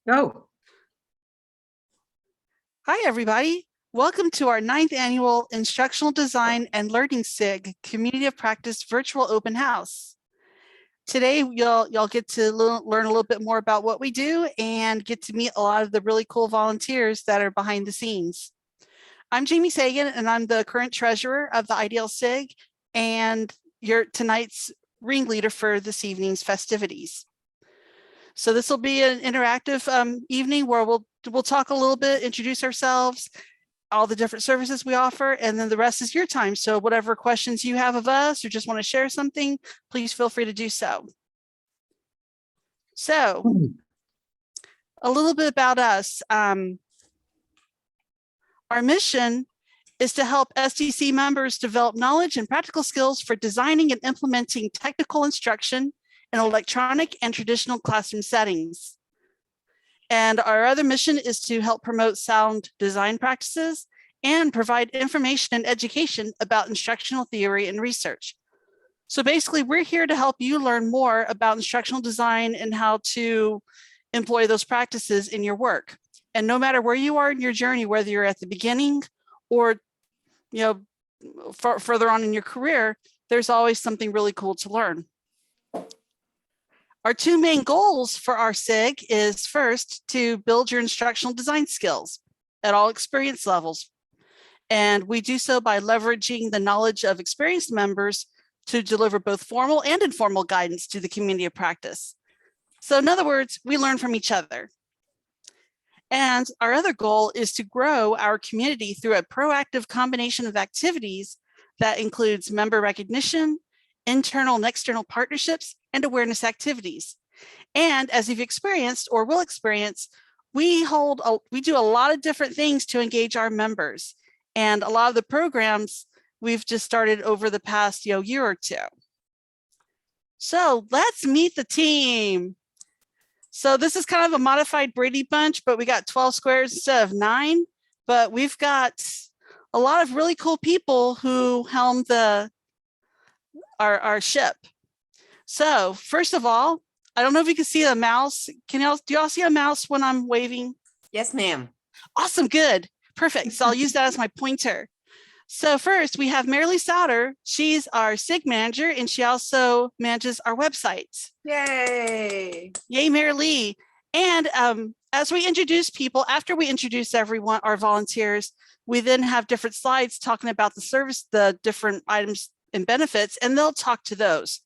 Go. Hi, everybody. Welcome to our 9th annual Instructional Design and Learning SIG Community of Practice Virtual Open House. Today, y'all get to learn a little bit more about what we do and get to meet a lot of the really cool volunteers that are behind the scenes. I'm Jamie Sagan, and I'm the current treasurer of the IDL SIG and tonight's ringleader for this evening's festivities. So this will be an interactive evening where we'll talk a little bit, introduce ourselves, all the different services we offer, and then the rest is your time. So whatever questions you have of us or just want to share something, please feel free to do so. So a little bit about us. Our mission is to help STC members develop knowledge and practical skills for designing and implementing technical instruction in electronic and traditional classroom settings. And our other mission is to help promote sound design practices and provide information and education about instructional theory and research. So basically, we're here to help you learn more about instructional design and how to employ those practices in your work. And no matter where you are in your journey, whether you're at the beginning or further on in your career, there's always something really cool to learn. Our two main goals for our SIG is first to build your instructional design skills at all experience levels. And we do so by leveraging the knowledge of experienced members to deliver both formal and informal guidance to the community of practice. So in other words, we learn from each other. And our other goal is to grow our community through a proactive combination of activities that includes member recognition, internal and external partnerships, and awareness activities. And as you've experienced or will experience, we do a lot of different things to engage our members. And a lot of the programs we've just started over the past year or two. So let's meet the team. So this is kind of a modified Brady Bunch, but we got 12 squares instead of 9. But we've got a lot of really cool people who helm our ship. So first of all, I don't know if you can see a mouse. Do y'all see a mouse when I'm waving? Yes, ma'am. Awesome, good, perfect. So I'll use that as my pointer. So first we have Marilee Souter. She's our SIG manager and she also manages our website. Yay. Yay, Marilee. And as we introduce people, after we introduce everyone, our volunteers, we then have different slides talking about the service, the different items and benefits, and they'll talk to those.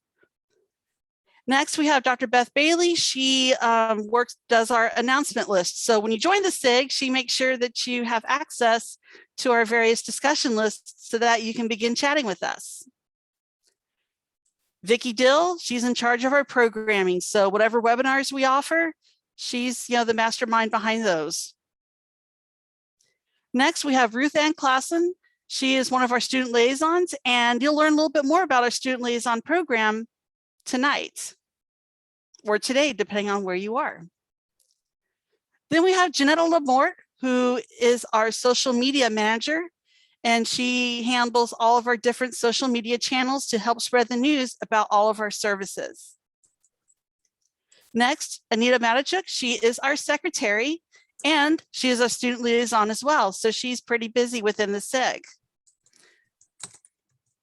Next, we have Dr. Beth Bailey. She does our announcement list. So when you join the SIG, she makes sure that you have access to our various discussion lists so that you can begin chatting with us. Vicki Dill, she's in charge of our programming. So whatever webinars we offer, she's the mastermind behind those. Next, we have Ruth Ann Classen. She is one of our student liaisons, and you'll learn a little bit more about our student liaison program tonight or today, depending on where you are. Then we have Janetta Lamort, who is our social media manager, and she handles all of our different social media channels to help spread the news about all of our services. Next, Anita Matichuk, she is our secretary, and she is a student liaison as well, so she's pretty busy within the SIG.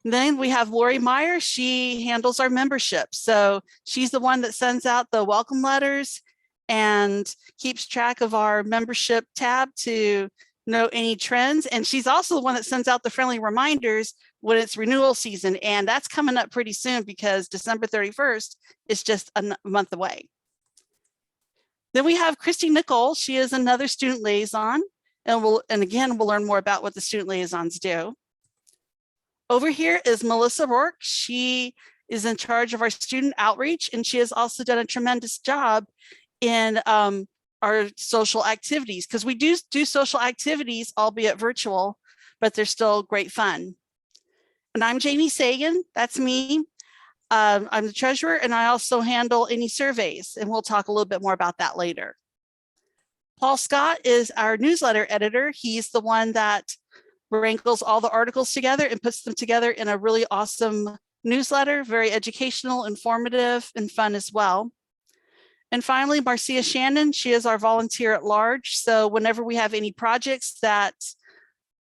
Then we have Lori Meyer. She handles our membership. So she's the one that sends out the welcome letters and keeps track of our membership tab to know any trends. And she's also the one that sends out the friendly reminders when it's renewal season. And that's coming up pretty soon because December 31st is just a month away. Then we have Christy Nicole. She is another student liaison. And again, we'll learn more about what the student liaisons do. Over here is Melissa Rourke. She is in charge of our student outreach, and she has also done a tremendous job in our social activities, because we do social activities, albeit virtual, but they're still great fun. And I'm Jamie Sagan, that's me. I'm the treasurer, and I also handle any surveys, and we'll talk a little bit more about that later. Paul Scott is our newsletter editor. He's the one that wrangles all the articles together and puts them together in a really awesome newsletter, very educational, informative, and fun as well. And finally, Marcia Shannon, she is our volunteer at large. So whenever we have any projects that,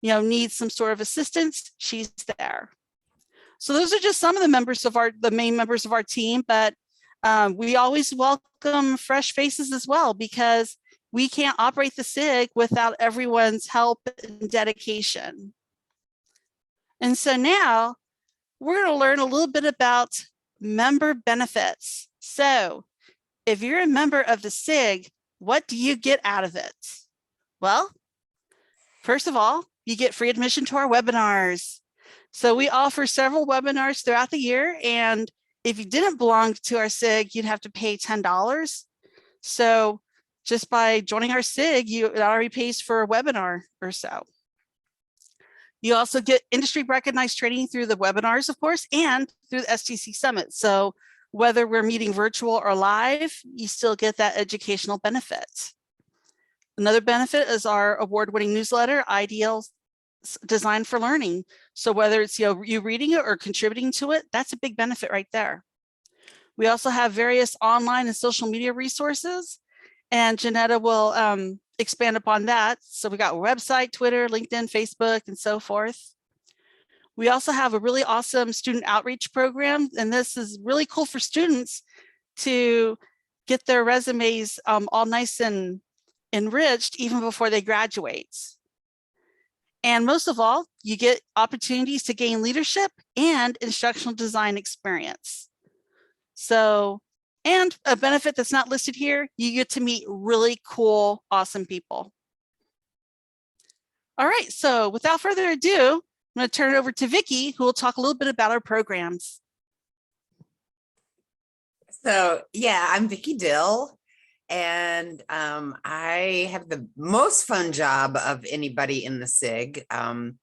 need some sort of assistance, she's there. So those are just some of the main members of our team, but we always welcome fresh faces as well, because we can't operate the SIG without everyone's help and dedication. And so now we're going to learn a little bit about member benefits. So if you're a member of the SIG, what do you get out of it? Well, first of all, you get free admission to our webinars. So we offer several webinars throughout the year. And if you didn't belong to our SIG, you'd have to pay $10. So just by joining our SIG, it already pays for a webinar or so. You also get industry recognized training through the webinars, of course, and through the STC Summit. So whether we're meeting virtual or live, you still get that educational benefit. Another benefit is our award-winning newsletter, IDL Designed for Learning. So whether it's you reading it or contributing to it, that's a big benefit right there. We also have various online and social media resources, and Janetta will expand upon that. So we got a website, Twitter, LinkedIn, Facebook, and so forth. We also have a really awesome student outreach program, and this is really cool for students to get their resumes all nice and enriched even before they graduate. And most of all, you get opportunities to gain leadership and instructional design experience. So, and a benefit that's not listed here, you get to meet really cool, awesome people. All right, so without further ado, I'm going to turn it over to Vicki, who will talk a little bit about our programs. So yeah, I'm Vicki Dill, and I have the most fun job of anybody in the SIG. And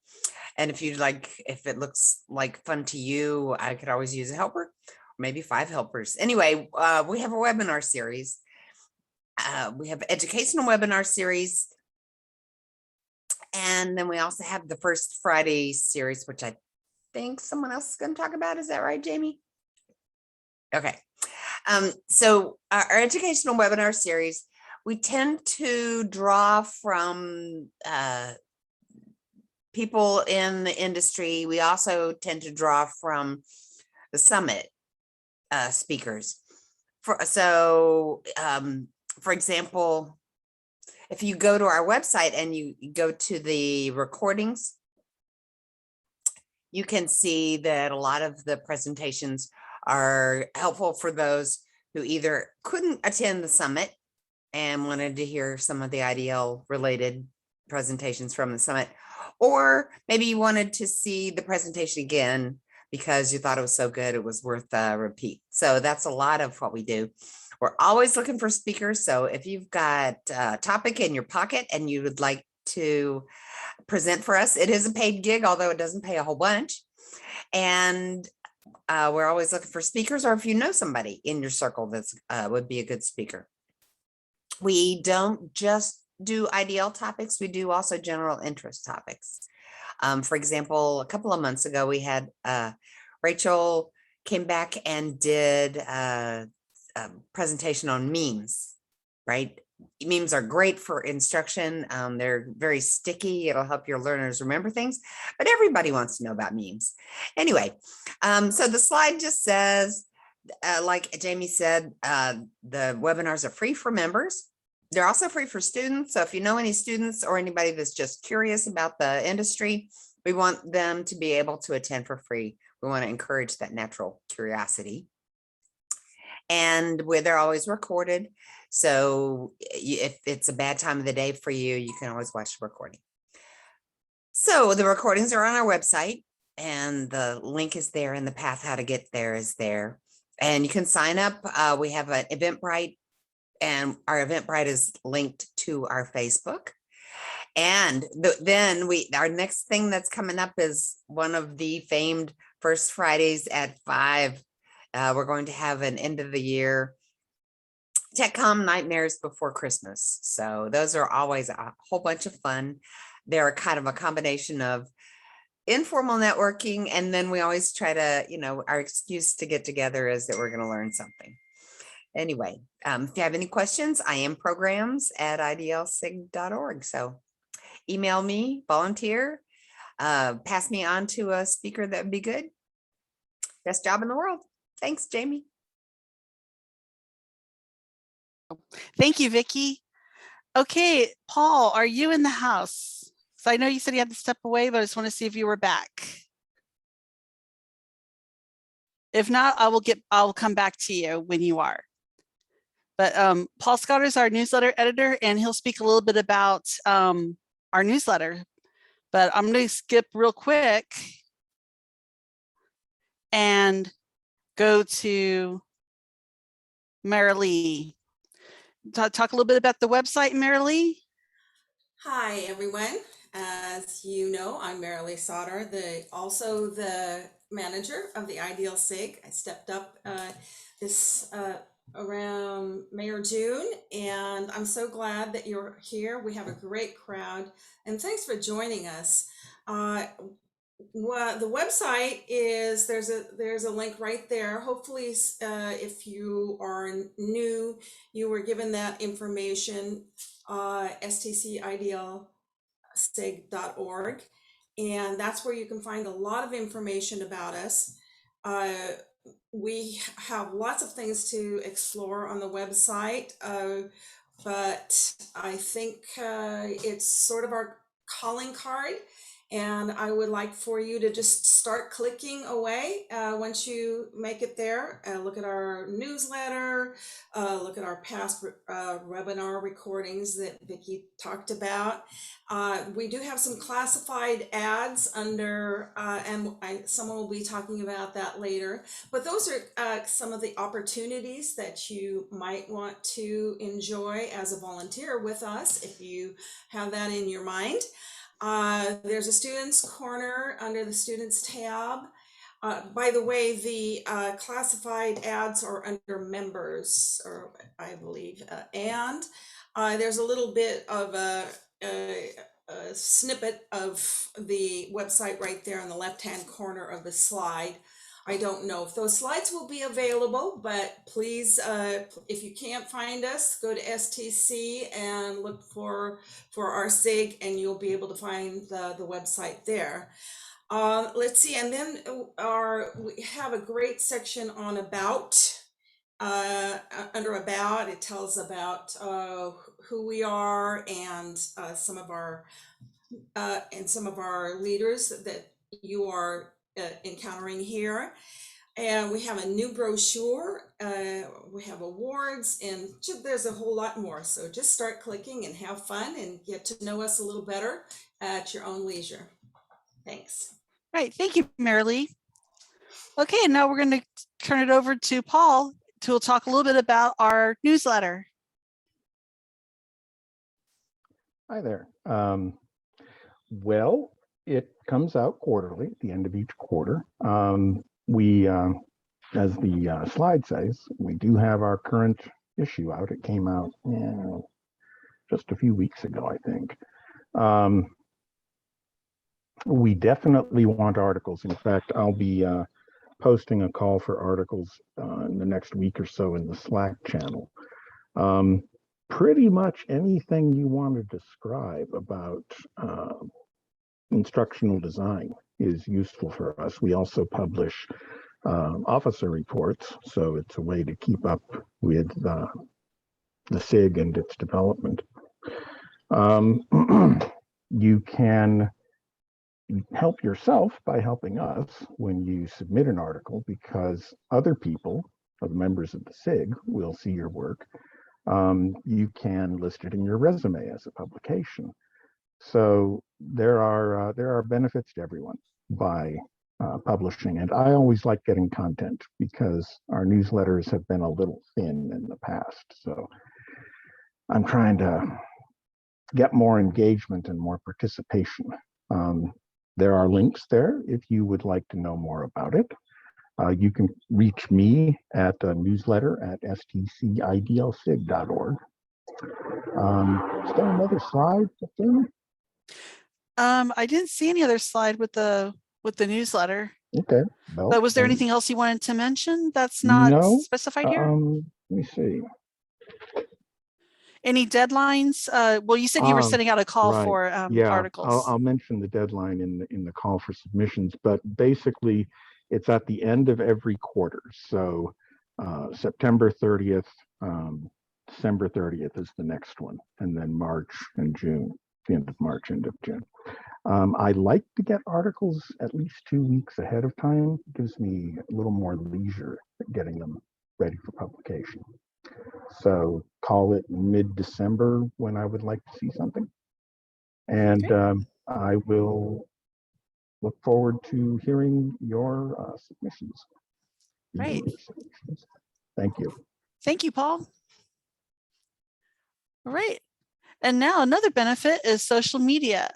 if it looks like fun to you, I could always use a helper, maybe 5 helpers. Anyway, we have a webinar series. We have educational webinar series. And then we also have the First Friday series, which I think someone else is going to talk about. Is that right, Jamie? Okay. So our educational webinar series, we tend to draw from people in the industry. We also tend to draw from the summit speakers. For example, if you go to our website and you go to the recordings, you can see that a lot of the presentations are helpful for those who either couldn't attend the summit and wanted to hear some of the IDL related presentations from the summit, or maybe you wanted to see the presentation again because you thought it was so good it was worth a repeat. So that's a lot of what we do. We're always looking for speakers. So if you've got a topic in your pocket and you would like to present for us, it is a paid gig, although it doesn't pay a whole bunch. And we're always looking for speakers, or if you know somebody in your circle that's would be a good speaker. We don't just do IDL topics, we do also general interest topics. For example, a couple of months ago, we had Rachel came back and did a presentation on memes, right? Memes are great for instruction. They're very sticky. It'll help your learners remember things, but everybody wants to know about memes. Anyway, so the slide just says, like Jamie said, the webinars are free for members. They're also free for students. So if you know any students or anybody that's just curious about the industry, we want them to be able to attend for free. We want to encourage that natural curiosity. And they're always recorded. So if it's a bad time of the day for you, you can always watch the recording. So the recordings are on our website, and the link is there, and the path how to get there is there. And you can sign up. We have an Eventbrite, and our Eventbrite is linked to our Facebook. And then our next thing that's coming up is one of the famed First Fridays at 5. We're going to have an end of the year TechCom Nightmares Before Christmas. So those are always a whole bunch of fun. They're kind of a combination of informal networking, and then we always try to, our excuse to get together is that we're going to learn something. Anyway, if you have any questions, I am programs@idlsig.org. So email me, volunteer, pass me on to a speaker that would be good. Best job in the world. Thanks, Jamie. Thank you, Vicki. Okay, Paul, are you in the house? So I know you said you had to step away, but I just want to see if you were back. If not, I'll come back to you when you are. But Paul Scott is our newsletter editor, and he'll speak a little bit about our newsletter. But I'm going to skip real quick and go to Marilee. Talk a little bit about the website, Marilee. Hi, everyone. As you know, I'm Marilee Sauter, also the manager of the IDL SIG. I stepped up around May or June, and I'm so glad that you're here. We have a great crowd, and thanks for joining us. Well, the website is there's a link right there. Hopefully, if you are new, you were given that information. STC IDL SIG.org, and that's where you can find a lot of information about us. We have lots of things to explore on the website, but I think it's sort of our calling card, and I would like for you to just start clicking away once you make it there. Look at our newsletter, look at our past webinar recordings that Vicki talked about. We do have some classified ads under, and someone will be talking about that later, but those are some of the opportunities that you might want to enjoy as a volunteer with us if you have that in your mind. There's a students corner under the students tab. By the way, the classified ads are under members, or I believe, and there's a little bit of a snippet of the website right there in the left-hand corner of the slide. I don't know if those slides will be available, but please, if you can't find us, go to STC and look for our SIG, and you'll be able to find the website there. Let's see, and then we have a great section on About. Under About, it tells about who we are and some of our leaders that you are encountering here. And we have a new brochure, we have awards, and there's a whole lot more. So just start clicking and have fun and get to know us a little better at your own leisure. Thanks. Right, thank you, Marilee. Okay, and now we're going to turn it over to Paul to talk a little bit about our newsletter. Hi there. Well, it comes out quarterly at the end of each quarter. We, as the slide says, we do have our current issue out. It came out just a few weeks ago, I think. We definitely want articles. In fact, I'll be posting a call for articles in the next week or so in the Slack channel. Pretty much anything you want to describe about instructional design is useful for us. We also publish officer reports, so it's a way to keep up with the SIG and its development. You can help yourself by helping us when you submit an article, because other people, other members of the SIG, will see your work. You can list it in your resume as a publication. So there are benefits to everyone by publishing, and I always like getting content because our newsletters have been a little thin in the past. So I'm trying to get more engagement and more participation. There are links there if you would like to know more about it. You can reach me at a newsletter at stcidlsig.org. Is there another slide? I didn't see any other slide with the newsletter. Okay. Well, But was there anything else you wanted to mention that's not specified here? Let me see. Any deadlines? Well, you said you were sending out a call Right. for Yeah, articles. I'll mention the deadline in the call for submissions, but basically it's at the end of every quarter. So September 30th, December 30th is the next one, and then March and June, the end of March, end of June. I like to get articles at least 2 weeks ahead of time. It gives me a little more leisure at getting them ready for publication. So call it mid-December when I would like to see something. And I will look forward to hearing your submissions. Great. Thank you. Thank you, Paul. All right. And now another benefit is social media.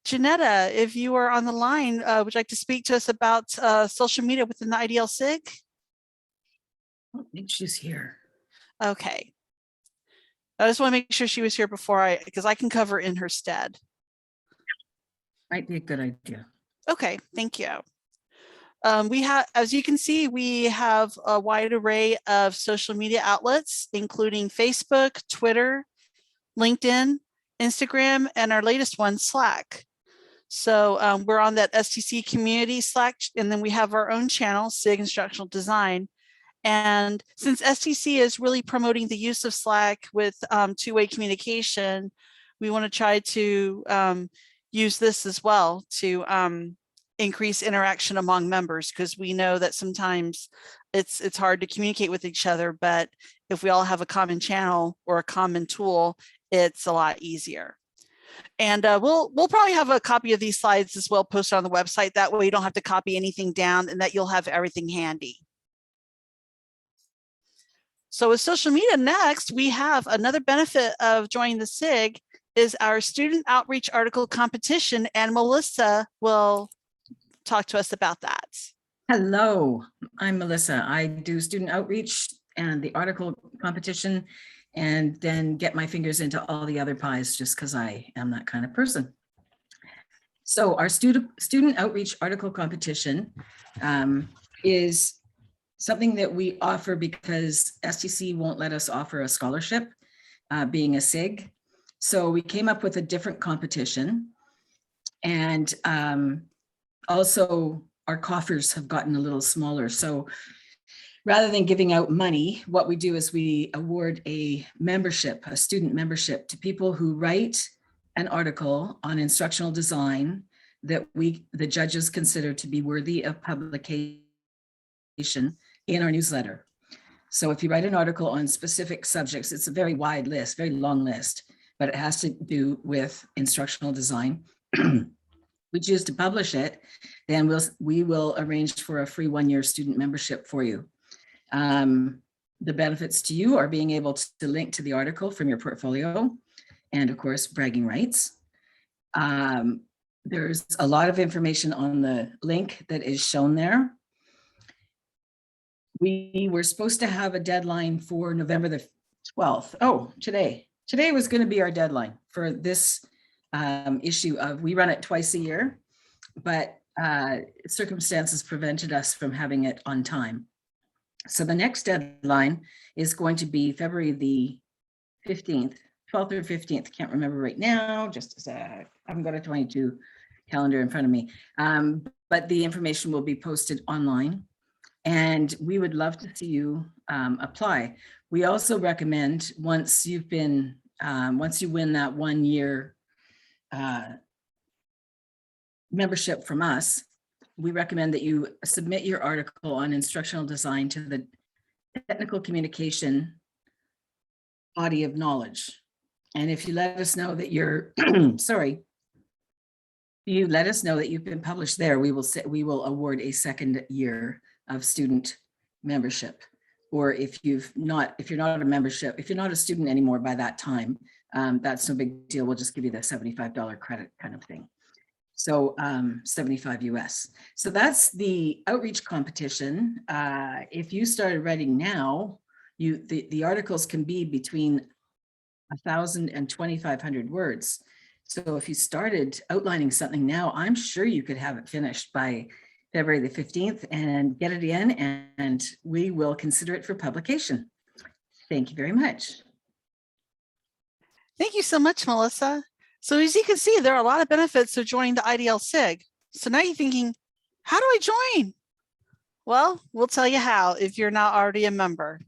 Janetta, if you are on the line, would you like to speak to us about social media within the IDL SIG? I don't think she's here. Okay. I just want to make sure she was here before because I can cover in her stead. Might be a good idea. Okay, thank you. We have, as you can see, we have a wide array of social media outlets, including Facebook, Twitter, LinkedIn, Instagram, and our latest one, Slack. So we're on that STC community Slack, and then we have our own channel, SIG Instructional Design. And since STC is really promoting the use of Slack with two-way communication, we want to try to use this as well to increase interaction among members, because we know that sometimes it's hard to communicate with each other, but if we all have a common channel or a common tool, it's a lot easier. And we'll probably have a copy of these slides as well posted on the website. That way you don't have to copy anything down, and that you'll have everything handy. So with social media next, we have another benefit of joining the SIG is our student outreach article competition, and Melissa will talk to us about that. Hello, I'm Melissa. I do student outreach and the article competition, and then get my fingers into all the other pies just because I am that kind of person. So our student outreach article competition is something that we offer because STC won't let us offer a scholarship, being a SIG. So we came up with a different competition, and also our coffers have gotten a little smaller. So rather than giving out money, what we do is we award a membership, a student membership, to people who write an article on instructional design that the judges consider to be worthy of publication in our newsletter. So if you write an article on specific subjects, it's a very wide list, very long list, but it has to do with instructional design. We choose to publish it, then we will arrange for a free 1-year student membership for you. The benefits to you are being able to link to the article from your portfolio, and of course, bragging rights. There's a lot of information on the link that is shown there. We were supposed to have a deadline for November the 12th. Oh, today was going to be our deadline for this issue of, we run it twice a year, but circumstances prevented us from having it on time. So the next deadline is going to be February the 15th, 12th or 15th. Can't remember right now, just a sec. I haven't got a 22 calendar in front of me. But the information will be posted online, and we would love to see you apply. We also recommend once you win that 1-year membership from us, we recommend that you submit your article on instructional design to the technical communication body of knowledge. And if you let us know that you're, you let us know that you've been published there, we will award a 2nd year of student membership. Or if you're not a student anymore by that time, that's no big deal. We'll just give you the $75 credit kind of thing. So 75 US. So that's the outreach competition. If you started writing now, the articles can be between 1,000 and 2,500 words. So if you started outlining something now, I'm sure you could have it finished by February the 15th and get it in, and we will consider it for publication. Thank you very much. Thank you so much, Melissa. So as you can see, there are a lot of benefits of joining the IDL SIG. So now you're thinking, how do I join? Well, we'll tell you how if you're not already a member.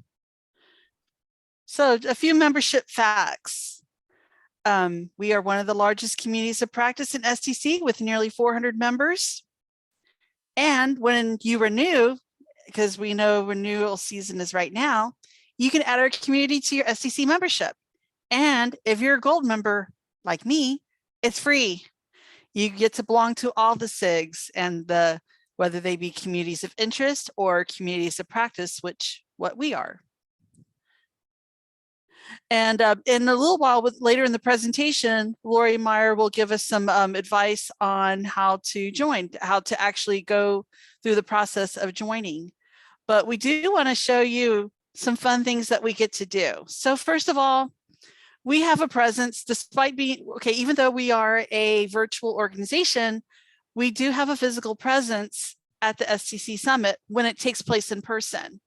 So a few membership facts. We are one of the largest communities of practice in STC with nearly 400 members. And when you renew, because we know renewal season is right now, you can add our community to your STC membership. And if you're a gold member like me, it's free. You get to belong to all the SIGs and whether they be communities of interest or communities of practice, what we are. And in a little while, later in the presentation, Lori Meyer will give us some advice on how to join, how to actually go through the process of joining. But we do want to show you some fun things that we get to do. So first of all, we have a presence despite being, okay, even though we are a virtual organization, we do have a physical presence at the STC Summit when it takes place in person.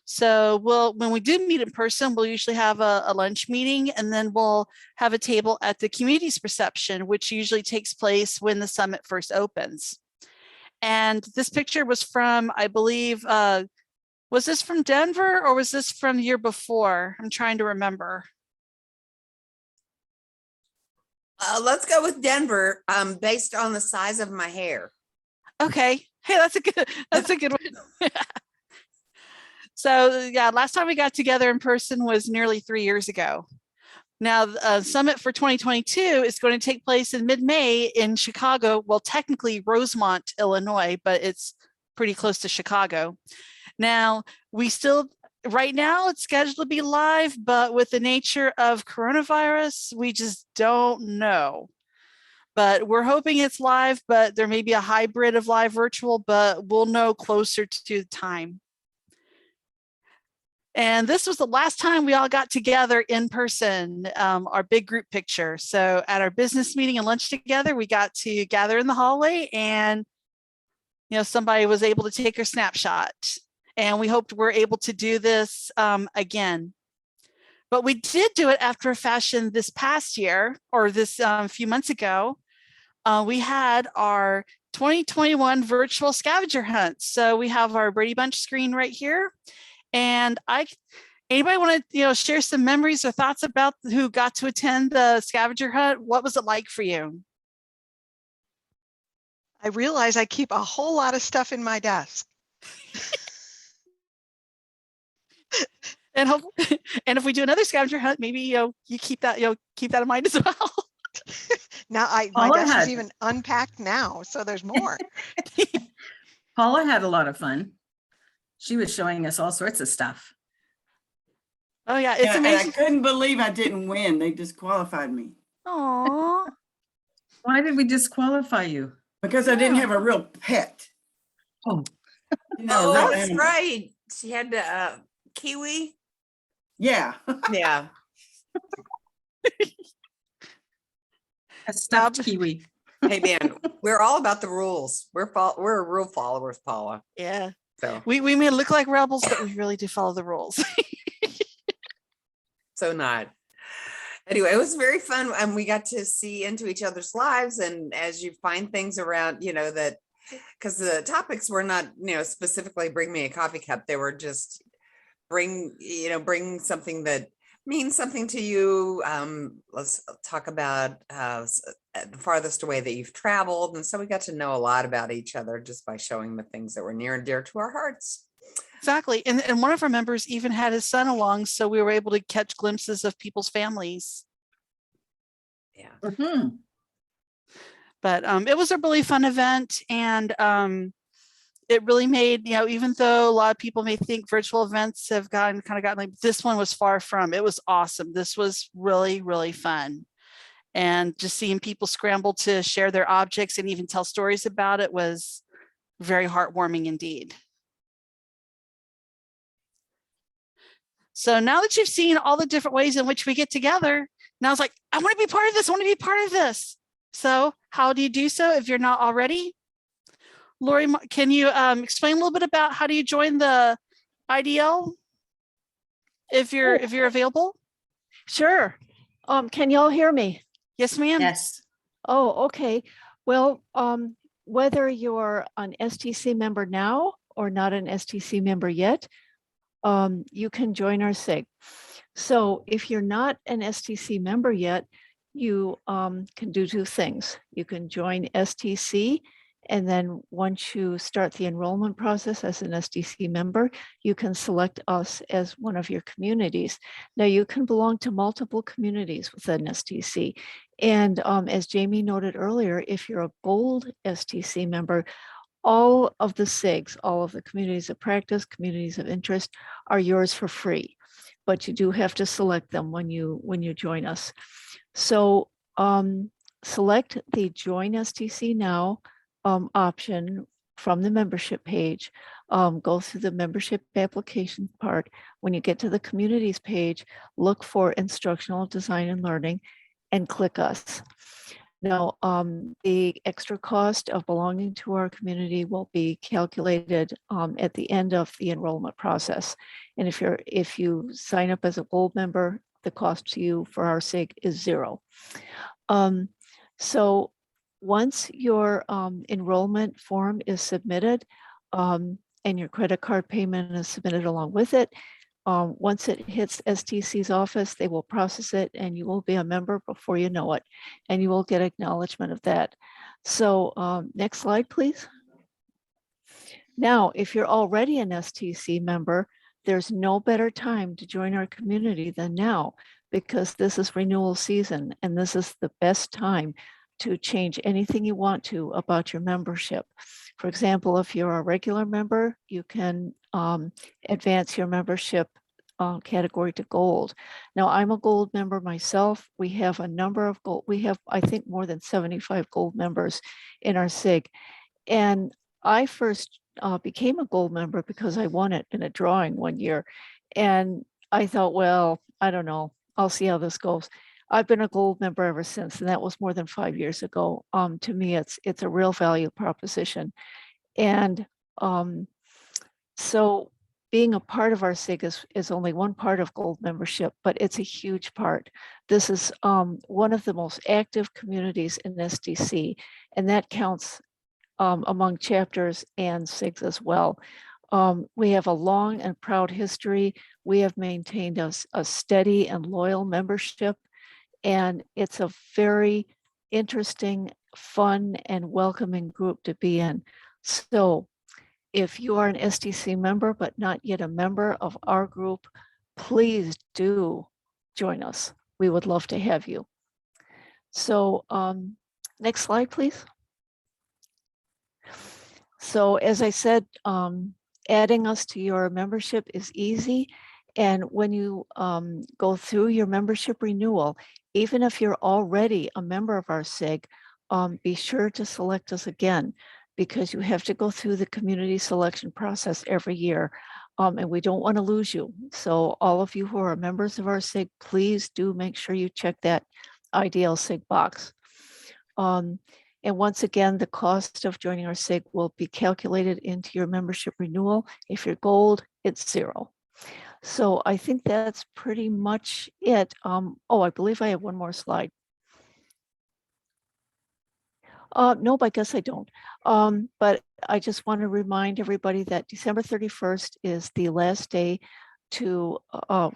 So when we do meet in person, we'll usually have a lunch meeting, and then we'll have a table at the community's reception, which usually takes place when the summit first opens. And this picture was from, I believe, was this from Denver or was this from the year before? I'm trying to remember. Let's go with Denver, based on the size of my hair. Okay. Hey, that's a good one. So yeah, last time we got together in person was nearly 3 years ago. Now, Summit for 2022 is going to take place in mid-May in Chicago. Well, technically Rosemont, Illinois, but it's pretty close to Chicago. Now, right now it's scheduled to be live, but with the nature of coronavirus, we just don't know. But we're hoping it's live, but there may be a hybrid of live virtual, but we'll know closer to the time. And this was the last time we all got together in person, our big group picture. So at our business meeting and lunch together, we got to gather in the hallway, and somebody was able to take a snapshot. And we hoped we're able to do this again. But we did do it after a fashion this past year, or this few months ago. We had our 2021 virtual scavenger hunt. So we have our Brady Bunch screen right here. And anybody want to share some memories or thoughts about who got to attend the scavenger hunt? What was it like for you? I realize I keep a whole lot of stuff in my desk. And if we do another scavenger hunt, maybe you keep that in mind as well. Now my desk is even unpacked now, so there's more. Paula had a lot of fun. She was showing us all sorts of stuff. Oh yeah, it's amazing. I couldn't believe I didn't win. They disqualified me. Aww. Why did we disqualify you? Because I didn't have a real pet. Oh, That's right. She had kiwi. Yeah. Yeah. a stuffed kiwi. Hey man, we're all about the rules. We're rule followers, Paula. Yeah. So we may look like rebels, but we really do follow the rules. so not. Anyway, it was very fun, and we got to see into each other's lives. And as you find things around, that because the topics were not, specifically bring me a coffee cup. They were just bring something that means something to you. Let's talk about the farthest away that you've traveled. And so we got to know a lot about each other just by showing the things that were near and dear to our hearts. Exactly. And one of our members even had his son along, so we were able to catch glimpses of people's families. Yeah. Mm-hmm. But it was a really fun event, and it really made, even though a lot of people may think virtual events have gotten like, this one was far from. It was awesome. This was really, really fun. And just seeing people scramble to share their objects and even tell stories about it was very heartwarming indeed. So now that you've seen all the different ways in which we get together, now it's like, I want to be part of this. I want to be part of this. So how do you do so if you're not already? Lori, can you explain a little bit about how do you join the IDL? if you're available. Sure. Can y'all hear me? Yes, ma'am. Yes. Oh, okay. Well, whether you're an STC member now or not an STC member yet, you can join our SIG. So if you're not an STC member yet, you can do two things. You can join STC, and then once you start the enrollment process as an STC member, you can select us as one of your communities. Now you can belong to multiple communities within STC. And as Jamie noted earlier, if you're a gold STC member, all of the SIGs, all of the communities of practice, communities of interest are yours for free, but you do have to select them when you join us. So select the Join STC Now option from the membership page. Go through the membership application part. When you get to the communities page, look for instructional design and learning and click us. Now, the extra cost of belonging to our community will be calculated at the end of the enrollment process. And if you sign up as a gold member, the cost to you for our SIG is $0. So once your enrollment form is submitted and your credit card payment is submitted along with it, once it hits STC's office, they will process it and you will be a member before you know it, and you will get acknowledgement of that. So next slide, please. Now, if you're already an STC member, there's no better time to join our community than now, because this is renewal season and this is the best time to change anything you want to about your membership. For example, if you're a regular member, you can advance your membership category to gold. Now, I'm a gold member myself. We have a number of gold. We have, I think, more than 75 gold members in our SIG. And I first became a gold member because I won it in a drawing one year. And I thought, well, I don't know, I'll see how this goes. I've been a gold member ever since, and that was more than 5 years ago. To me, it's a real value proposition. And so being a part of our SIG is only one part of gold membership, but it's a huge part. This is one of the most active communities in STC, and that counts among chapters and SIGs as well. We have a long and proud history. We have maintained a steady and loyal membership, and it's a very interesting, fun, and welcoming group to be in. So if you are an STC member, but not yet a member of our group, please do join us. We would love to have you. So next slide, please. So as I said, adding us to your membership is easy. And when you go through your membership renewal, even if you're already a member of our SIG, be sure to select us again, because you have to go through the community selection process every year. And we don't want to lose you. So all of you who are members of our SIG, please do make sure you check that IDL SIG box. And once again, the cost of joining our SIG will be calculated into your membership renewal. If you're gold, it's $0. So I think that's pretty much it. Oh, I believe I have one more slide. Nope, I guess I don't. But I just want to remind everybody that December 31st is the last day to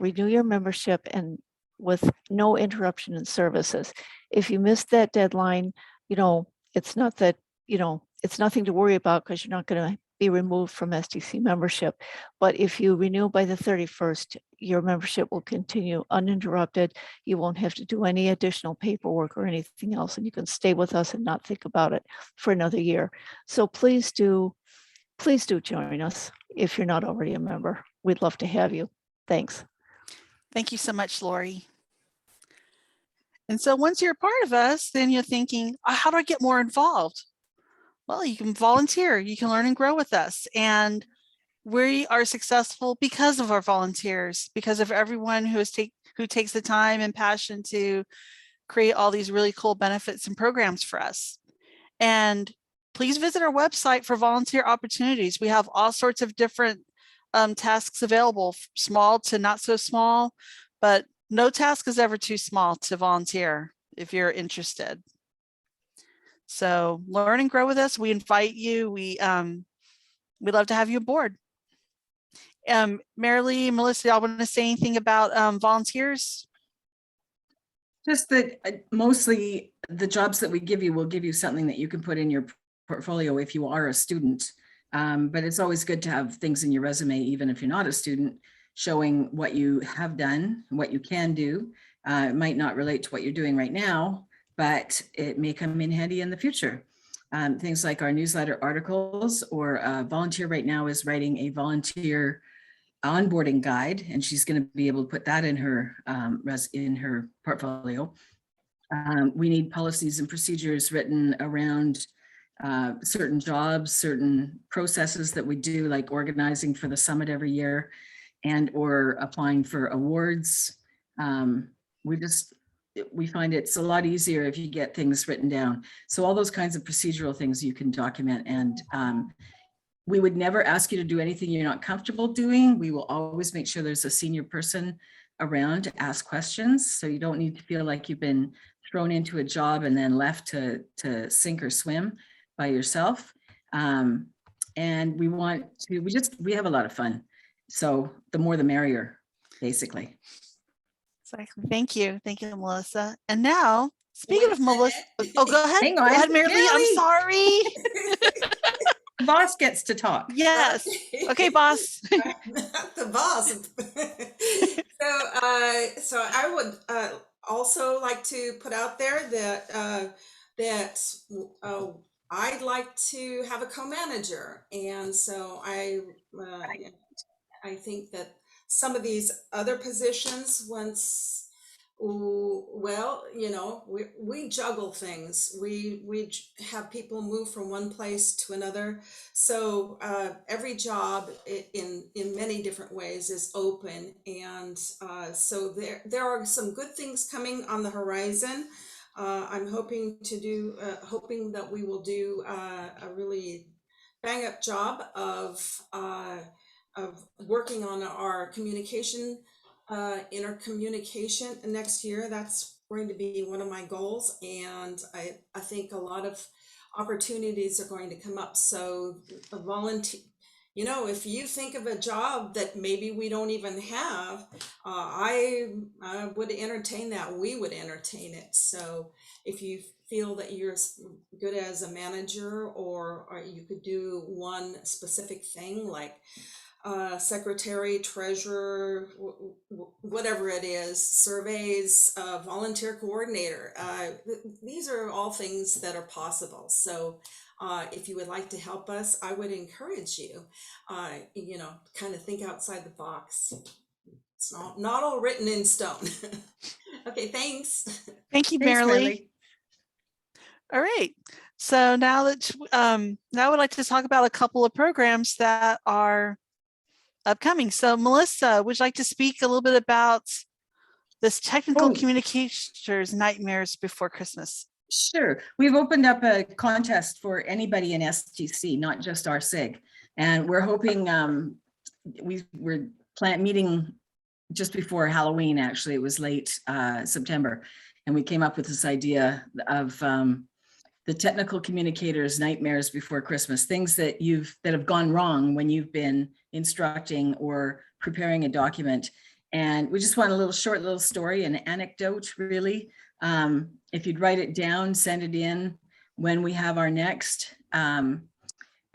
renew your membership, and with no interruption in services. If you missed that deadline, it's not that, it's nothing to worry about, because you're not going to be removed from STC membership. But if you renew by the 31st, your membership will continue uninterrupted. You won't have to do any additional paperwork or anything else, and you can stay with us and not think about it for another year. So please do join us if you're not already a member. We'd love to have you. Thanks. Thank you so much, Lori. And so once you're a part of us, then you're thinking, how do I get more involved? Well, you can volunteer, you can learn and grow with us. And we are successful because of our volunteers, because of everyone who takes the time and passion to create all these really cool benefits and programs for us. And please visit our website for volunteer opportunities. We have all sorts of different tasks available, small to not so small, but no task is ever too small to volunteer if you're interested. So learn and grow with us. We invite you. We'd love to have you aboard. Marilee, Melissa, y'all want to say anything about volunteers? Just that mostly the jobs that we give you will give you something that you can put in your portfolio if you are a student. But it's always good to have things in your resume, even if you're not a student, showing what you have done, what you can do. It might not relate to what you're doing right now, but it may come in handy in the future. Things like our newsletter articles, or a volunteer right now is writing a volunteer onboarding guide, and she's going to be able to put that in her portfolio. We need policies and procedures written around certain jobs, certain processes that we do, like organizing for the summit every year and or applying for awards. We find it's a lot easier if you get things written down. So all those kinds of procedural things you can document, and we would never ask you to do anything you're not comfortable doing. We will always make sure there's a senior person around to ask questions. So you don't need to feel like you've been thrown into a job and then left to sink or swim by yourself. And we have a lot of fun. So the more the merrier, basically. Exactly. Thank you. Thank you, Melissa. And now, speaking of Melissa, oh, go ahead. Hang on. Go ahead, Marilee. I'm sorry. The boss gets to talk. Yes. Okay, boss. Not the boss. So I would also like to put out there that I'd like to have a co-manager, and so I think that some of these other positions, once, well, you know, we juggle things. We have people move from one place to another. So every job in many different ways is open. And so there are some good things coming on the horizon. I'm hoping that we will do a really bang up job of working on our communication, intercommunication next year. That's going to be one of my goals, and I think a lot of opportunities are going to come up. So a volunteer, you know, if you think of a job that maybe we don't even have, I would entertain that. We would entertain it. So if you feel that you're good as a manager, or you could do one specific thing, like secretary, treasurer, whatever it is, surveys, volunteer coordinator. These are all things that are possible. So if you would like to help us, I would encourage you, you know, kind of think outside the box. It's not all written in stone. Okay, thanks. Thank you, Thanks, Marilee. All right. So now that now I would like to talk about a couple of programs that are upcoming. So Melissa, would you like to speak a little bit about this technical communications nightmares before Christmas? Sure. We've opened up a contest for anybody in STC, not just our SIG. And we're hoping, we're meeting just before Halloween, actually. It was late September. And we came up with this idea of the technical communicators nightmares before Christmas, things that have gone wrong when you've been instructing or preparing a document. And we just want a short little story, an anecdote, really. If you'd write it down, send it in when we have our next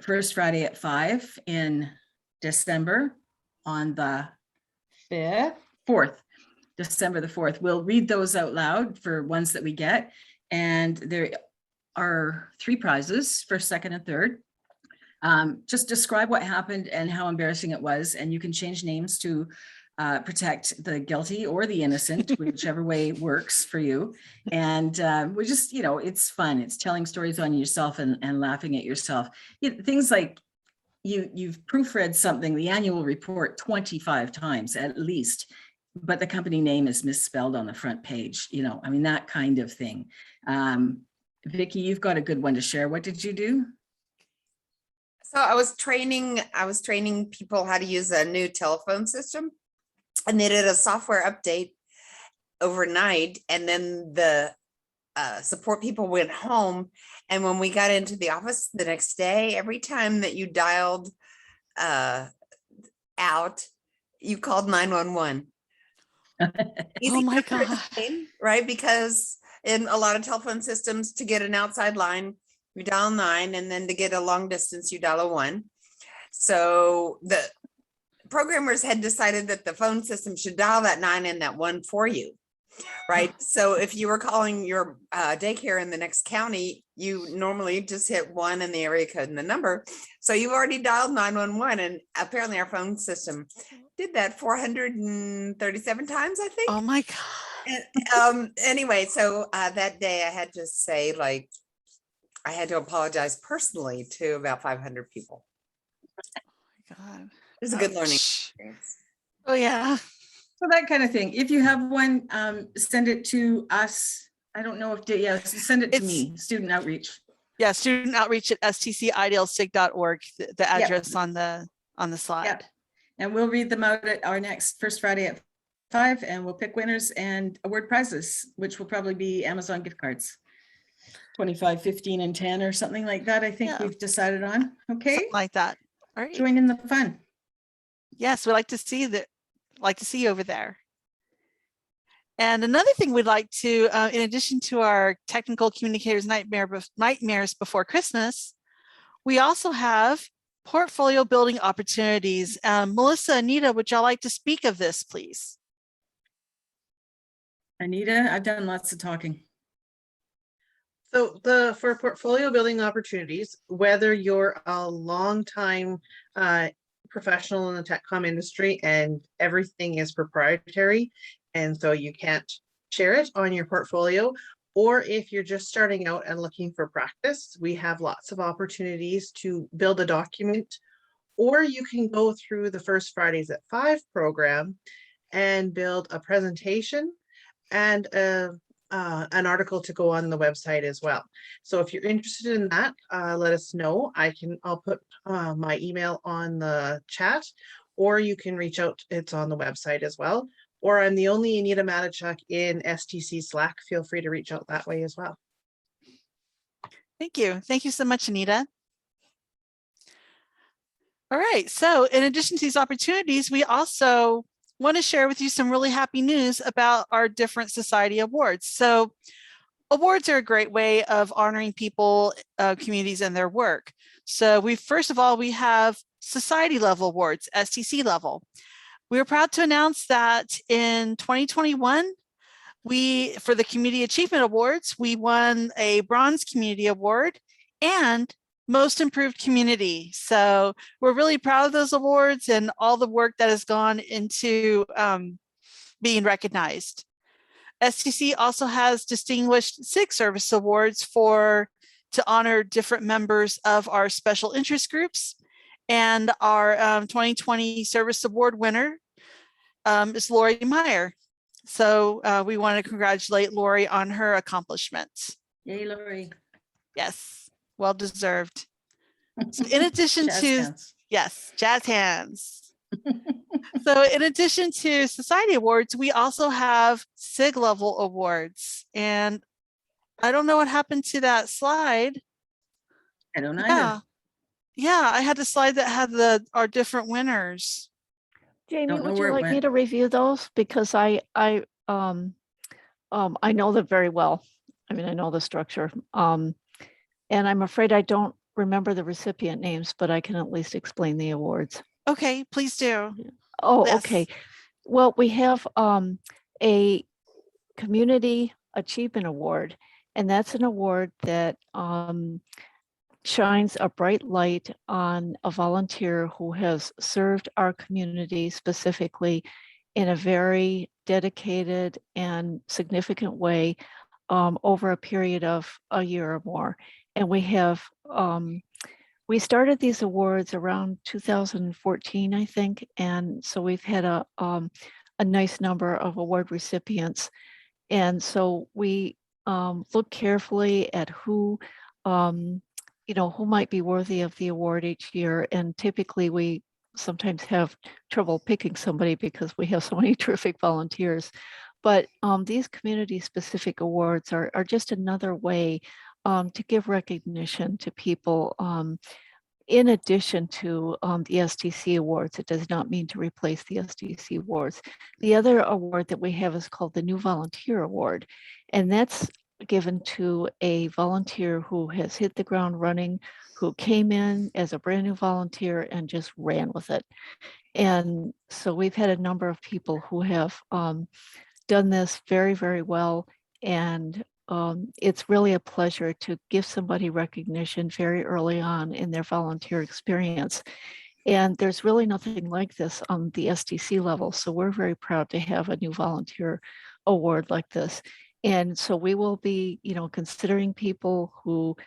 first Friday at 5 in December on the 4th, December the 4th. We'll read those out loud for ones that we get. And there are 3 prizes, first, second, and third. Just describe what happened and how embarrassing it was. And you can change names to protect the guilty or the innocent, whichever way works for you. And we just, you know, it's fun. It's telling stories on yourself and laughing at yourself. Things like you've proofread something, the annual report 25 times at least, but the company name is misspelled on the front page. You know, I mean, that kind of thing. Vicki, you've got a good one to share. What did you do? So I was training people how to use a new telephone system, and they did a software update overnight, and then the support people went home. And when we got into the office the next day, every time that you dialed out, you called 911. Oh my enough to God. explain, right? Because in a lot of telephone systems, to get an outside line, you dial 9, and then to get a long distance, you dial a 1. So the programmers had decided that the phone system should dial that 9 and that 1 for you, right? So if you were calling your daycare in the next county, you normally just hit 1 and the area code and the number. So you've already dialed 911, and apparently our phone system did that 437 times, I think. Oh my God. And, anyway, so that day I had to say, like, I had to apologize personally to about 500 people. God. It was a good learning Ouch. experience. Oh yeah. So that kind of thing. If you have one, send it to us. I don't know if, send it to me, student outreach. Yeah, student outreach at stcidlsig.org, the address on the slide. Yep. And we'll read them out at our next first Friday at 5, and we'll pick winners and award prizes, which will probably be Amazon gift cards. 25, 15, and 10 or something like that. I think Yeah. we've decided on. Okay. Something like that. All right. Join in the fun. Yes, we'd like to see you over there. And another thing we'd like to, in addition to our technical communicators nightmares before Christmas, we also have portfolio building opportunities. Melissa, Anita, would y'all like to speak of this, please? Anita, I've done lots of talking. So for portfolio building opportunities, whether you're a long-time professional in the TechCom industry and everything is proprietary, and so you can't share it on your portfolio, or if you're just starting out and looking for practice, we have lots of opportunities to build a document, or you can go through the First Fridays at 5 program and build a presentation and an article to go on the website as well. So if you're interested in that, let us know. I'll put my email on the chat, or you can reach out. It's on the website as well. Or I'm the only Anita Matichuk in STC Slack. Feel free to reach out that way as well. Thank you. Thank you so much, Anita. All right. So in addition to these opportunities, we also want to share with you some really happy news about our different society awards. So awards are a great way of honoring people, communities, and their work. So first of all, we have society level awards, STC level. We're proud to announce that in 2021, for the Community Achievement Awards, we won a Bronze Community Award and Most Improved Community. So we're really proud of those awards and all the work that has gone into being recognized. STC also has Distinguished SIG Service Awards to honor different members of our special interest groups. And our 2020 Service Award winner is Lori Meyer. So we want to congratulate Lori on her accomplishments. Yay, Lori. Yes, well deserved. So in addition Jazz to, hands. yes, jazz hands. So in addition to society awards, we also have SIG Level Awards. And I don't know what happened to that slide. I don't know. Yeah, I had the slide that had our different winners. Jamie, would you like me to review those? Because I know them very well. I mean, I know the structure. And I'm afraid I don't remember the recipient names, but I can at least explain the awards. Okay, please do. Oh, Yes. okay. Well, we have a Community Achievement Award, and that's an award that shines a bright light on a volunteer who has served our community specifically in a very dedicated and significant way over a period of a year or more. And we have, we started these awards around 2014, I think. And so we've had a nice number of award recipients. And so we look carefully at who who might be worthy of the award each year. And typically we sometimes have trouble picking somebody because we have so many terrific volunteers. But these community-specific awards are just another way to give recognition to people. In addition to the STC awards, it does not mean to replace the STC awards. The other award that we have is called the New Volunteer Award, and that's given to a volunteer who has hit the ground running, who came in as a brand new volunteer and just ran with it. And so we've had a number of people who have done this very, very well. And it's really a pleasure to give somebody recognition very early on in their volunteer experience. And there's really nothing like this on the STC level. So we're very proud to have a new volunteer award like this. And so we will be, considering people who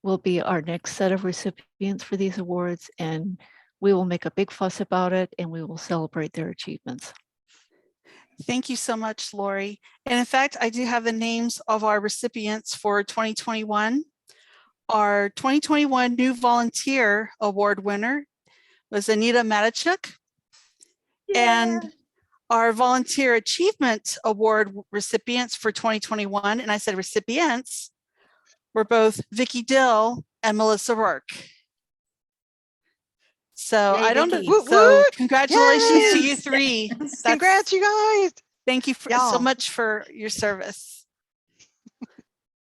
will be our next set of recipients for these awards. And we will make a big fuss about it and we will celebrate their achievements. Thank you so much, Lori. And in fact, I do have the names of our recipients for 2021. Our 2021 New Volunteer Award winner was Anita Matichuk. Yeah. And our Volunteer Achievement Award recipients for 2021, and I said recipients, were both Vicki Dill and Melissa Rourke. So Yay, I don't Vicki. know. So congratulations to you three. Congrats, you guys. Thank you so much for your service.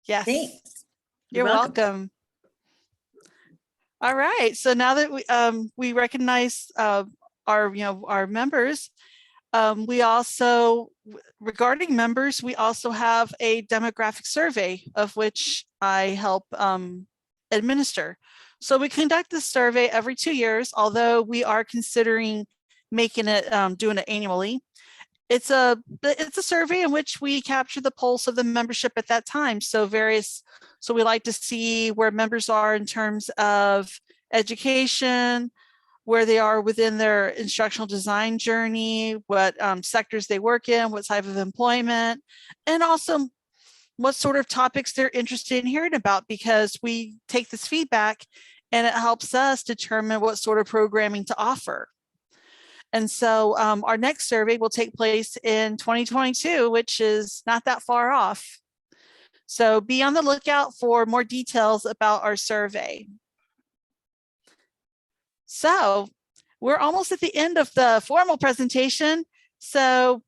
Yes. Thanks. You're welcome. All right. So now that we recognize our members, we also, regarding members, we also have a demographic survey of which I help administer. So we conduct this survey every 2 years, although we are considering making it, doing it annually. It's a survey in which we capture the pulse of the membership at that time. So we like to see where members are in terms of education, where they are within their instructional design journey, what sectors they work in, what type of employment, and also what sort of topics they're interested in hearing about, because we take this feedback and it helps us determine what sort of programming to offer. And so our next survey will take place in 2022, which is not that far off. So be on the lookout for more details about our survey. So we're almost at the end of the formal presentation. So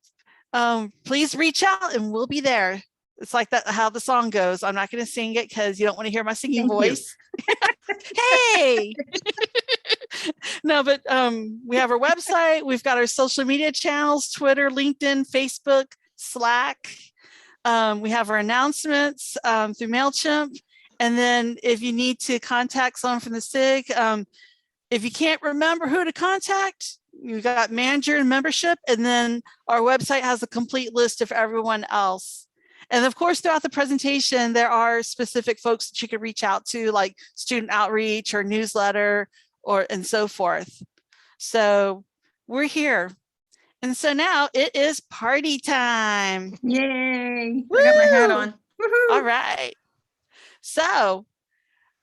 please reach out and we'll be there. It's like that, how the song goes. I'm not going to sing it because you don't want to hear my singing voice. Hey. No, but we have our website. We've got our social media channels, Twitter, LinkedIn, Facebook, Slack. We have our announcements through MailChimp. And then if you need to contact someone from the SIG, if you can't remember who to contact, you've got manager and membership. And then our website has a complete list of everyone else. And of course, throughout the presentation, there are specific folks that you can reach out to, like student outreach or newsletter and so forth. So we're here. And so now it is party time. Yay. Woo! I got my hat on. Woohoo. All right. So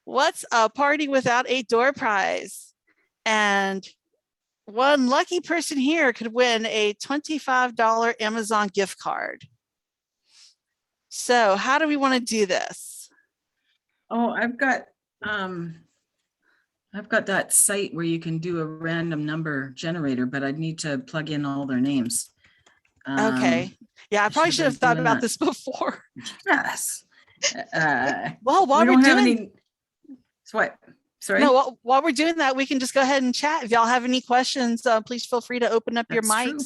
what's a party without a door prize? And one lucky person here could win a $25 Amazon gift card. So how do we want to do this? Oh, I've got that site where you can do a random number generator, but I'd need to plug in all their names. Okay. Yeah, I probably should have thought about this before. Yes. Well, while we're doing what? Sorry. No, while we're doing that, we can just go ahead and chat. If y'all have any questions, please feel free to open up your mics. True.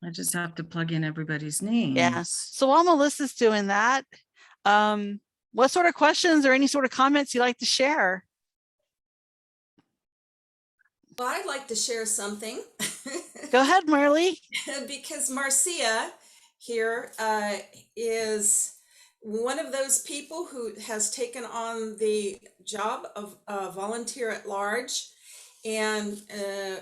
I just have to plug in everybody's names. Yeah. So while Melissa's doing that, what sort of questions or any sort of comments you'd like to share? Well, I'd like to share something. Go ahead, Marley. Because Marcia here is one of those people who has taken on the job of volunteer at large. And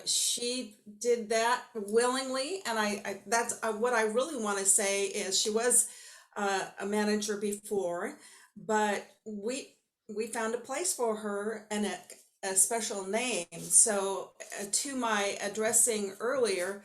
she did that willingly. And that's what I really want to say is she was a manager before, but we found a place for her and a special name. So to my addressing earlier,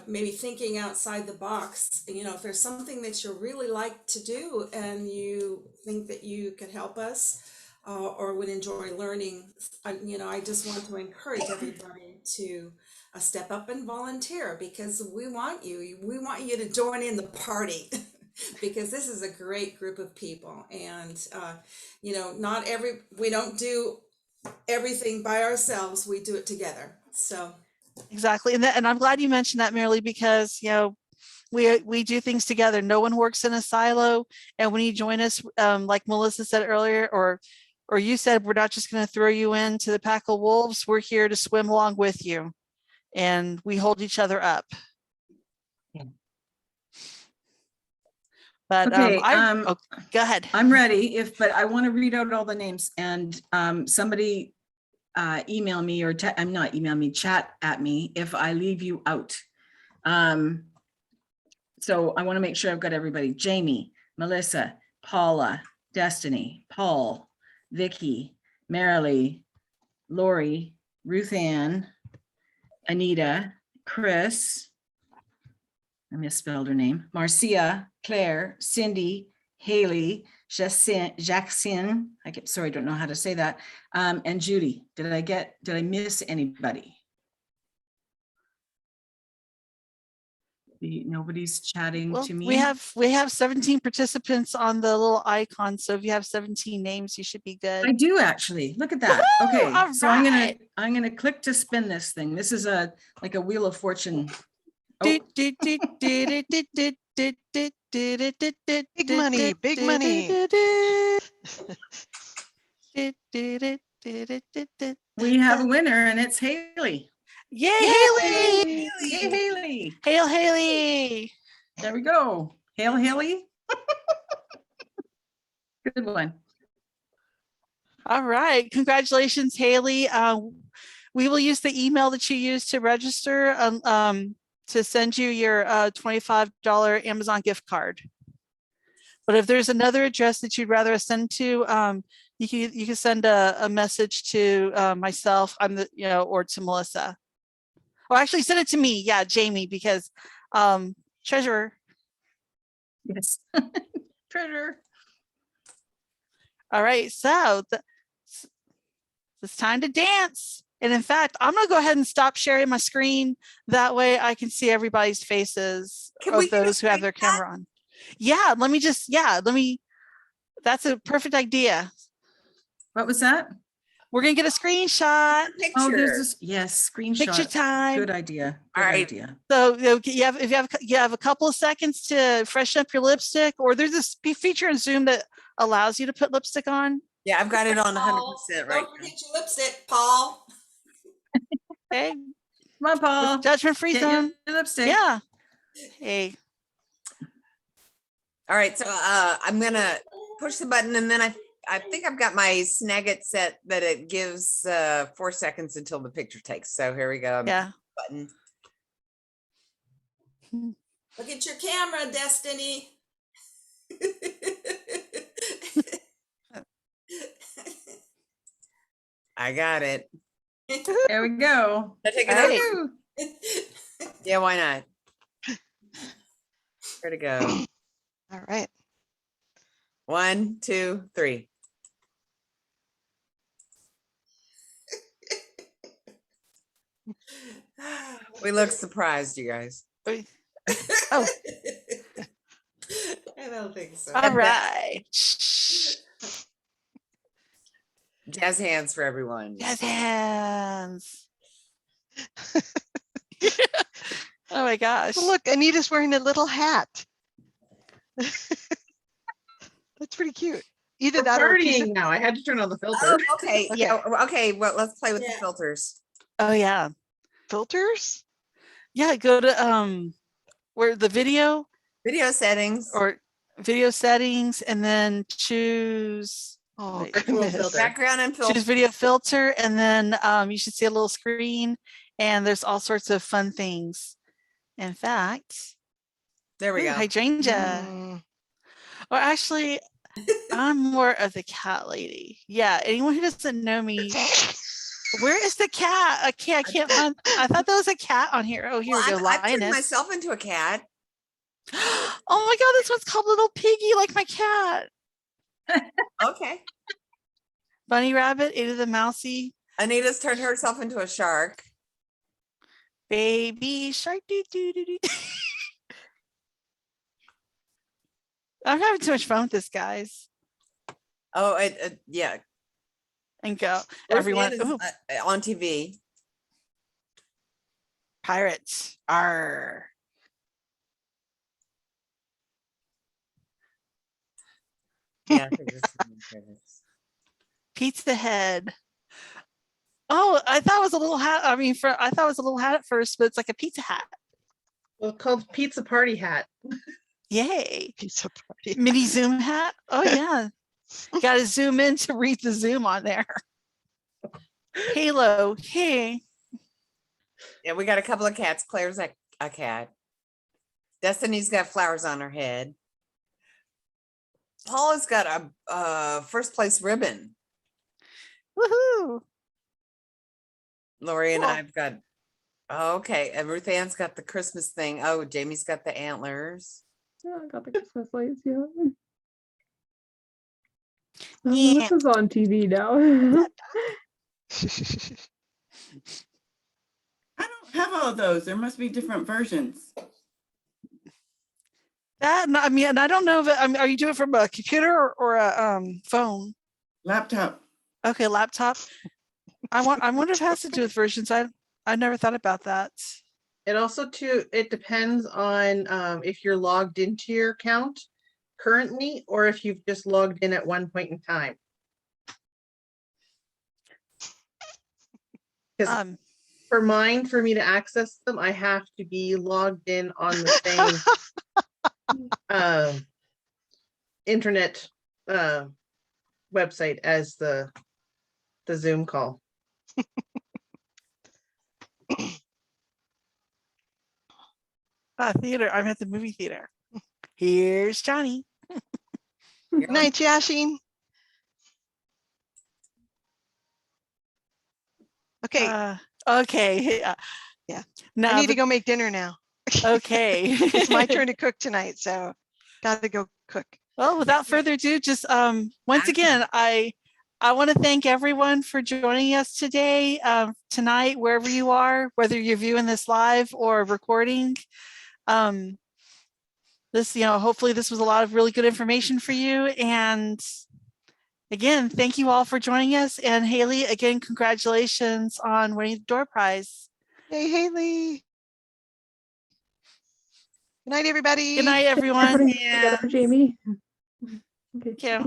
maybe thinking outside the box, if there's something that you really like to do and you think that you could help us or would enjoy learning, I just want to encourage everybody to step up and volunteer, because we want you to join in the party. Because this is a great group of people, and we don't do everything by ourselves, we do it together. So exactly. And I'm glad you mentioned that, Marilee, because we do things together. No one works in a silo. And when you join us, like Melissa said earlier, or you said, we're not just going to throw you into the pack of wolves. We're here to swim along with you, and we hold each other up. But Okay, go ahead. I'm ready, but I want to read out all the names, and somebody email me or I'm not email me, chat at me if I leave you out. So I want to make sure I've got everybody. Jamie, Melissa, Paula, Destiny, Paul, Vicky, Marilee, Lori, Ruth Ann, Anita, Chris, I misspelled her name, Marcia, Claire, Cindy, Haley, Jacqueline, sorry, I don't know how to say that, and Judy. Did I miss anybody? Nobody's chatting to me. We have 17 participants on the little icon. So if you have 17 names, you should be good. I do actually. Look at that. Okay, all so right. I'm gonna click to spin this thing. This is like a Wheel of Fortune. Big money, big money. We have a winner, and it's Haley. Yay, Haley! Yay, Haley! Hail, Haley! There we go. Hail, Haley. Good one. All right. Congratulations, Haley. We will use the email that you used to register to send you your $25 Amazon gift card. But if there's another address that you'd rather us send to, you can send a message to myself, or to Melissa. Or actually send it to me. Yeah, Jamie, because treasurer. Yes. Treasurer. All right, so it's time to dance. And in fact, I'm going to go ahead and stop sharing my screen. That way I can see everybody's faces of those who have their camera on. Yeah, that's a perfect idea. What was that? We're going to get a screenshot. Picture. Oh, there's this, yes, screenshot. Picture time. Good idea. Good All right. idea. So if you have a couple of seconds to freshen up your lipstick, or there's this feature in Zoom that allows you to put lipstick on. Yeah, I've got it on 100% right Don't forget your lipstick, Paul. Okay. Come on, Paul. Judgment-free Get zone. your lipstick. Yeah. Hey. All right, so I'm gonna push the button, and then I think I've got my Snagit set that it gives 4 seconds until the picture takes. So here we go. Yeah. Button. Look at your camera, Destiny. I got it. There we go. I take Hey. it out. Yeah, why not? Where to go? All right. 1, 2, 3. We look surprised, you guys. Oh, I don't think so. all right. Jazz hands for everyone. Jazz hands. Oh my gosh. Oh, look, Anita's wearing a little hat. That's pretty cute. Either We're that or a piece partying now. I had to turn on the filter. Oh, okay. Yeah. Okay. Well, let's play with the Yeah. filters. Oh yeah. filters. Yeah, go to where the video Settings. or video settings, and then choose Oh, Wait, Virtual goodness. filter. Background and filter. choose video filter, and then you should see a little screen, and there's all sorts of fun things. In fact, There we go. hydrangea. Mm, Or actually, I'm more of the cat lady. Yeah, anyone who doesn't know me, where is the cat? Okay, I can't find. I thought there was a cat on here. Oh, here we go. I've turned Lioness. myself into a cat. Oh my God, this one's called Little Piggy, like my cat. Okay. Bunny Rabbit, Ada the Mousy. Anita's turned herself into a shark. Baby shark. Doo, doo, doo, doo. I'm having too much fun with this, guys. Oh, yeah. And go. Ruth Everyone. Ann is, Ooh, on TV. pirates. Arr. Yeah. I think this is my favorite. Pizza Head. Oh, I thought it was a little hat. I mean, I thought it was a little hat at first, but it's like a pizza hat. Well, called Pizza Party Hat. Yay. Pizza party. Mini Zoom hat. Oh, yeah. Got to zoom in to read the Zoom on there. Halo. Hey. Yeah, we got a couple of cats. Claire's a cat. Destiny's got flowers on her head. Paula's got a first place ribbon. Woohoo. Lori and Cool. I've got, okay. And Ruth Ann's got the Christmas thing. Oh, Jamie's got the antlers. Yeah, I got the Christmas lights, yeah. Yeah. This is on TV now. I don't have all of those. There must be different versions. I mean, I don't know if are you doing it from a computer or a phone? Laptop. Okay, laptop. I wonder if it has to do with versions. I never thought about that. It also it depends on if you're logged into your account currently or if you've just logged in at one point in time. Because for me to access them, I have to be logged in on the same internet website as the Zoom call. Theater. I'm at the movie theater. Here's Johnny. Good night, Yashin. Okay. Okay. Yeah. No, I need to go make dinner now. Okay. It's my turn to cook tonight, so got to go cook. Well, without further ado, just once again, I want to thank everyone for joining us today, tonight, wherever you are, whether you're viewing this live or recording. This, hopefully this was a lot of really good information for you. And again, thank you all for joining us. And Haley, again, congratulations on winning the door prize. Hey, Haley. Good night, everybody. Good night, everyone. Putting it together, Jamie. Okay. Thank you.